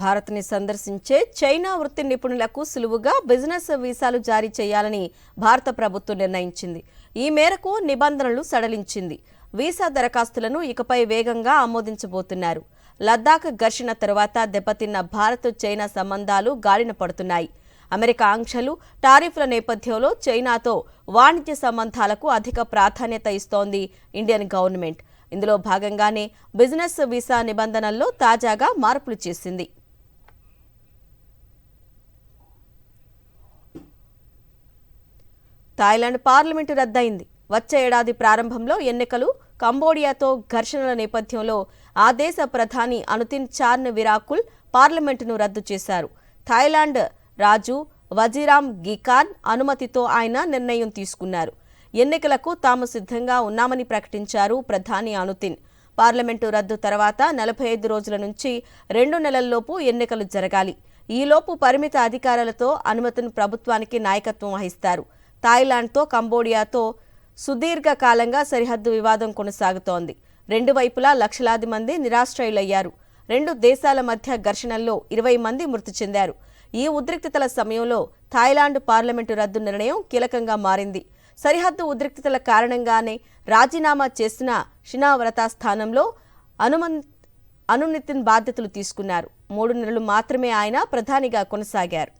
భారత్ని సందర్శించే చైనా వృత్తి నిపుణులకు సులువుగా బిజినెస్ వీసాలు జారీ చేయాలని భారత ప్రభుత్వం నిర్ణయించింది. ఈ మేరకు నిబంధనలు సడలించింది. వీసా దరఖాస్తులను ఇకపై వేగంగా ఆమోదించబోతున్నారు. లద్దాఖ్ ఘర్షణ తర్వాత దెబ్బతిన్న భారత్ చైనా సంబంధాలు గాడిన పడుతున్నాయి. అమెరికా ఆంక్షలు, టారిఫ్ల నేపథ్యంలో చైనాతో వాణిజ్య సంబంధాలకు అధిక ప్రాధాన్యత ఇస్తోంది ఇండియన్ గవర్నమెంట్. ఇందులో భాగంగానే బిజినెస్ వీసా నిబంధనల్లో తాజాగా మార్పులు చేసింది. థాయిలాండ్ పార్లమెంటు రద్దయింది. వచ్చే ఏడాది ప్రారంభంలో ఎన్నికలు, కంబోడియాతో ఘర్షణల నేపథ్యంలో ఆ దేశ ప్రధాని అనుతిన్ చార్న్విరాకుల్ పార్లమెంటును రద్దు చేశారు. థాయిలాండ్ రాజు వజీరామ్ గికాన్ అనుమతితో ఆయన నిర్ణయం తీసుకున్నారు. ఎన్నికలకు తాము సిద్ధంగా ఉన్నామని ప్రకటించారు ప్రధాని అనుతిన్. పార్లమెంటు రద్దు తర్వాత 45 రోజుల నుంచి 2 నెలల్లోపు ఎన్నికలు జరగాలి. ఈలోపు పరిమిత అధికారాలతో అనుమతిని ప్రభుత్వానికి నాయకత్వం వహిస్తారు. థాయిలాండ్తో కంబోడియాతో సుదీర్ఘకాలంగా సరిహద్దు వివాదం కొనసాగుతోంది. రెండు వైపులా లక్షలాది మంది నిరాశ్రయులయ్యారు. రెండు దేశాల మధ్య ఘర్షణల్లో 20 మంది మృతి చెందారు. ఈ ఉద్రిక్తతల సమయంలో థాయిలాండ్ పార్లమెంటు రద్దు నిర్ణయం కీలకంగా మారింది. సరిహద్దు ఉద్రిక్తతల కారణంగానే రాజీనామా చేసిన షినావ్రత స్థానంలో అనునితిన్ బాధ్యతలు తీసుకున్నారు. 3 నెలలు మాత్రమే ఆయన ప్రధానిగా కొనసాగారు.